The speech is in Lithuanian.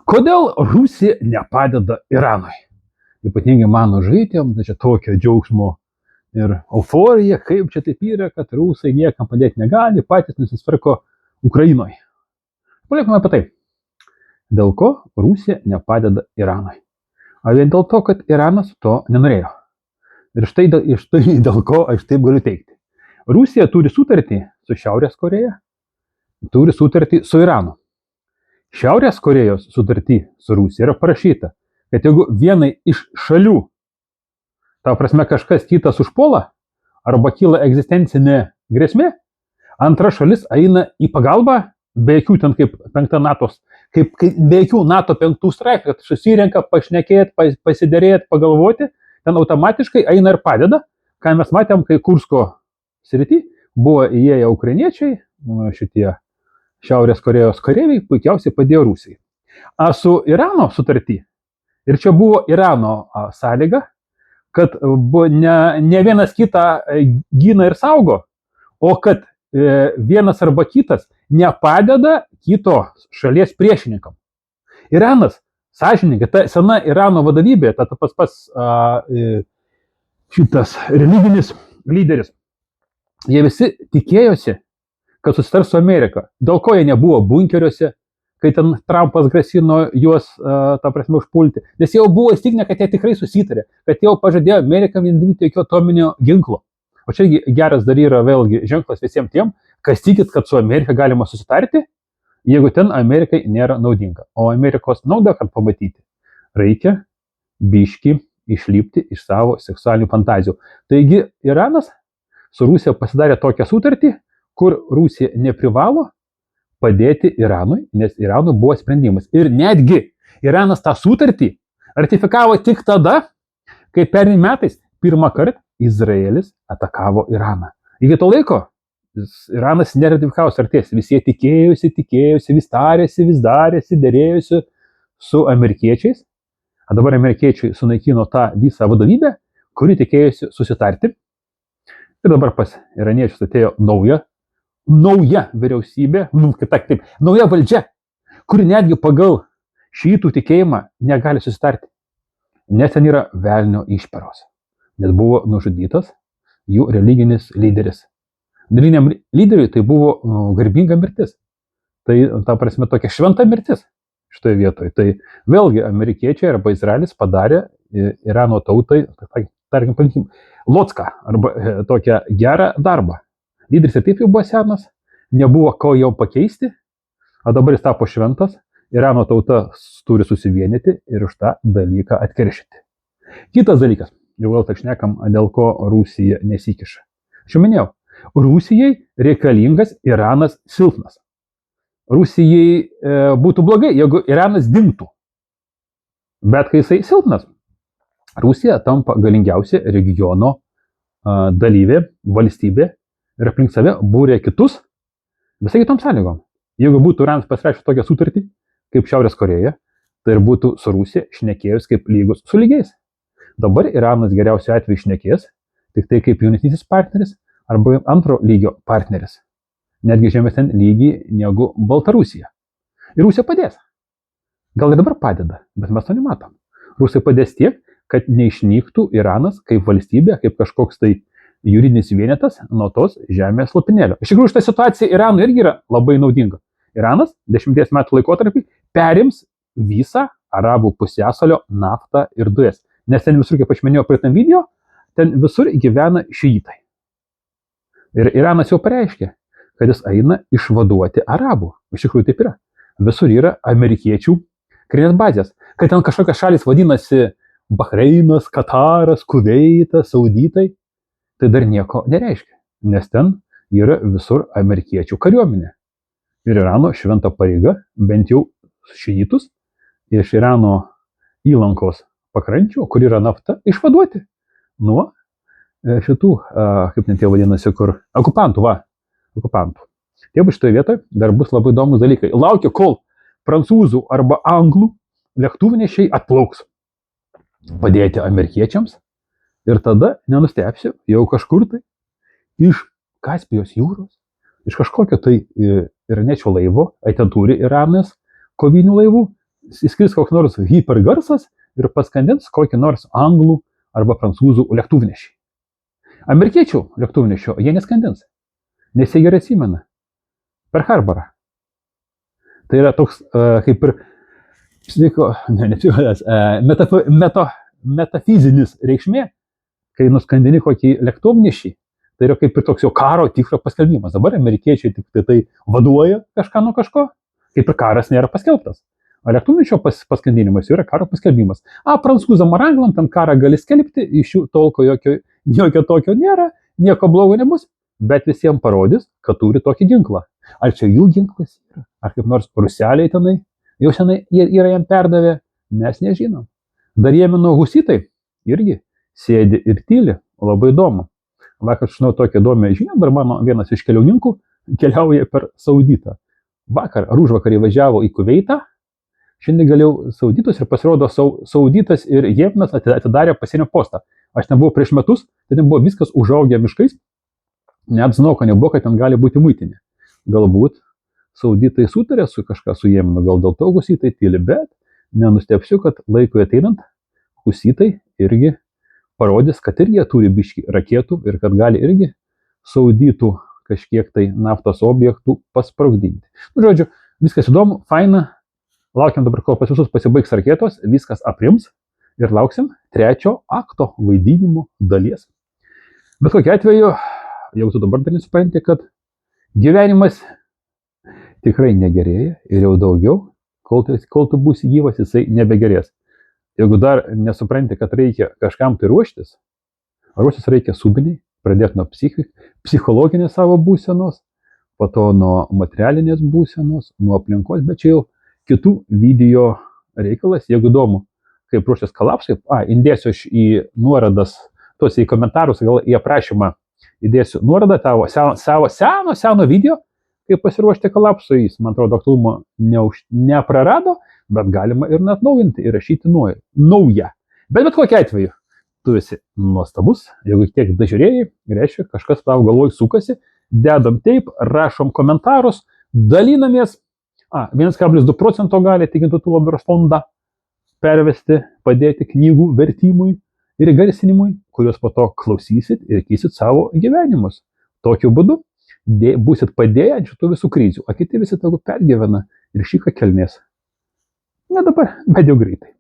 Kodėl Rusija nepadeda Iranui? Ypatingai mano žaidėjom, tai čia tokio džiaugsmo ir euforija, kaip čia taip yra, kad rusai niekam padėti negali, patys nusitvarko Ukrainoje. Palikime apie tai. Dėl ko Rusija nepadeda Iranui? O vien dėl to, kad Iranas to nenorėjo. Ir štai dėl ko aš taip galiu teikti. Rusija turi sutartį su Šiaurės Koreja, turi sutartį su Iranu. Šiaurės Korejos sutartį su Rusija yra parašyta, kad jeigu vienai iš šalių, ta prasme kažkas kitas užpuola, arba kyla egzistencinė grėsmė, antra šalis eina į pagalbą, be jokių ten kaip penkta NATO, kaip be jokių NATO 5 straipsnių, kad susirenka pašnekėti, pasiderėti, pagalvoti, ten automatiškai eina ir padeda, ką mes matėm, kai Kursko srity buvo įėję ukrainiečiai, šitie Šiaurės Korejos kareiviai puikiausiai padėjo Rusijai. A su Irano sutartį, ir čia buvo Irano sąlyga, kad ne vienas kitą gina ir saugo, o kad vienas arba kitas nepadeda kito šalies priešininkam. Iranas, sąžininkai, ta sena Irano vadovybė, tas pats šitas religinis lyderis, jie visi tikėjosi, kad susitars su Amerika. Dėl ko jie nebuvo bunkeriuose, kai ten Trumpas grasino juos, ta prasme, užpulti. Nes jau buvo įstikinę, kad jie tikrai susitarė, kad jau pažadėjo Amerikam nedaryti jokio atominio ginklo. O čia geras dar yra vėlgi ženklas visiems tiem, kas tikit, kad su Amerika galima susitarti, jeigu ten Amerikai nėra naudinga. O Amerikos nauda, kad pamatyti, reikia biški išlipti iš savo seksualinių fantazijų. Taigi Iranas su Rusija pasidarė tokią sutartį, kur Rusija neprivalo padėti Iranui, nes Iranui buvo sprendimas. Ir netgi Iranas tą sutartį ratifikavo tik tada, kai pernai metais pirmą kartą Izraelis atakavo Iraną. Iki to laiko Iranas neratifikavo sutarties, visi tikėjosi, vis darėsi, dėrėjosi su amerikiečiais. O dabar amerikiečiai sunaikino tą visą vadovybę, kuri tikėjosi susitarti. Ir dabar pas iraniečius atėjo nauja vyriausybė, nauja valdžia, kuri netgi pagal šiitų tikėjimą negali susitarti. Nes ten yra velnio išperos, nes buvo nužudytas jų religinis lyderis. Religiniam lyderiui tai buvo garbinga mirtis. Tai, ta prasme, tokia šventa mirtis šitoje vietoje. Tai vėlgi amerikiečiai arba Izraelis padarė Irano tautai, tarkim, locką arba tokią gerą darbą. Lyderis ir taip jau buvo senas, nebuvo ko jau pakeisti, o dabar jis tapo šventas, Irano tauta turi susivienyti ir už tą dalyką atkeršyti. Kitas dalykas, jau vėl tak šnekam, dėl ko Rusija nesikiša. Aš jau minėjau, Rusijai reikalingas Iranas silpnas. Rusijai būtų blogai, jeigu Iranas dingtų. Bet kai jisai silpnas, Rusija tampa galingiausia regiono dalyvė, valstybė, ir aplink save būrė kitus visai kitom sąlygom. Jeigu būtų Iranas pasirašęs tokią sutartį, kaip Šiaurės Koreja, tai ir būtų su Rusija šnekėjus kaip lygus su lygiais. Dabar Iranas geriausiu atveju šnekės tik tai kaip jaunesnysis partneris arba antro lygio partneris. Netgi žemesnį lygį negu Baltarusija. Ir Rusija padės. Gal ir dabar padeda, bet mes to nematom. Rusija padės tiek, kad neišnyktų Iranas kaip valstybė, kaip kažkoks tai juridinis vienetas nuo tos žemės lopinėlio. Iš tikrųjų, šitą situaciją Iranui irgi yra labai naudinga. Iranas 10 metų laikotarpį perims visą Arabų pusiasalio naftą ir dujas. Nes ten visur, kaip aš minėjau praeitam video, ten visur gyvena šiitai. Ir Iranas jau pareiškė, kad jis eina išvaduoti Arabų. Iš tikrųjų taip yra. Visur yra amerikiečių karinės bazės. Kad ten kažkokios šalys vadinasi Bahreinas, Kataras, Kuveitas, Sauditai, tai dar nieko nereiškia, nes ten yra visur amerikiečių kariuomenė. Ir Irano šventa pareiga, bent jau šiitus, iš Irano įlankos pakrančių, kur yra nafta, išvaduoti nuo šitų, kaip net jie vadinasi, kur okupantų. Taip, šitoje vietoje dar bus labai įdomus dalykai. Laukia, kol prancūzų arba anglų lėktuvnešiai atplauks padėti amerikiečiams. Ir tada, nenustepsiu, jau kažkur tai iš Kaspijos jūros, iš kažkokio tai iraniečių laivo, ten turi Iranas kovinių laivų, įskris koks nors hipergarsas ir paskandins kokį nors anglų arba prancūzų lėktuvnešį. Amerikiečių lėktuvnešio jie neskandins, nes jie gerai atsimena. Per Harbarą. Tai yra toks kaip ir metafizinis reikšmė, kai nuskandini kokį lėktuvnešį, tai yra kaip ir toks jau karo tikro paskelbimas. Dabar amerikiečiai tik tai vaduoja kažką nuo kažko, kaip ir karas nėra paskelbtas. O lėktuvnešio paskandinimas yra karo paskelbimas. Prancūzam ar anglam ten karą gali skelbti, iš jų tolko jokio tokio nėra, nieko blogo nebus, bet visiems parodys, kad turi tokį ginklą. Ar čia jų ginklas yra, ar kaip nors ruseliai tenai, jau senai yra jam perdavę, mes nežinom. Dar Jemeno husitai irgi sėdi ir tyli, labai įdomu. Vakar žinau tokią įdomią žinią, dabar mano vienas iš keliauninkų keliauja per Sauditą. Vakar ar užvakar važiavo į Kuveitą, šiandien galėjau Sauditus ir pasirodo Sauditas ir Jemenas atidarė pasienio postą. Aš ten buvau prieš metus, tai ten buvo viskas užaugę miškais, net znauko nebuvo, kad ten gali būti muitinė. Galbūt Sauditai sutarė su kažką su Jemenu, gal dėl to husitai tyli, bet nenustepsiu, kad laikui ateinant husitai irgi parodys, kad irgi jie turi biškį raketų ir kad gali irgi Sauditų kažkiek tai naftos objektų pasprogdinti. Žodžiu, viskas įdomu, faina. Laukiam dabar, kol pas visus pasibaigs raketos, viskas aprims ir lauksim 3 akto vaidinimo dalies. Bet kokiu atveju, jau tu dabar dar nesupranti, kad gyvenimas tikrai negerėja ir jau daugiau, kol tu būsi gyvas, jisai nebegerės. Jeigu dar nesupranti, kad reikia kažkam tai ruoštis reikia subiniai, pradėti nuo psichologinės savo būsenos, po to nuo materialinės būsenos, nuo aplinkos, bet čia jau kitų video reikalas. Jeigu įdomu, kaip ruoštis kolapsui, įdėsiu aš į nuorodas, tuos į komentarus, gal į aprašymą įdėsiu nuorodą tavo seno video, kaip pasiruošti kolapsui. Jis, man atrodo, aktualumo neprarado, bet galima ir atnaujinti ir rašyti naują. Bet kokiu atveju, tu esi nuostabus, jeigu tiek dažiūrėjai, reiškia, kažkas tavo galvoj sukasi, dedam taip, rašom komentarus, dalinamės. 1,2% gali tikintų labdaros fondą pervesti, padėti knygų vertimui ir garsinimui, kuriuos po to klausysit ir keisit savo gyvenimus. Tokiu būdu būsit padėję ant šitų visų krizių, o kiti visi tegu pergyvena ir šį ką kelnės. Ne dabar, bet jau greitai.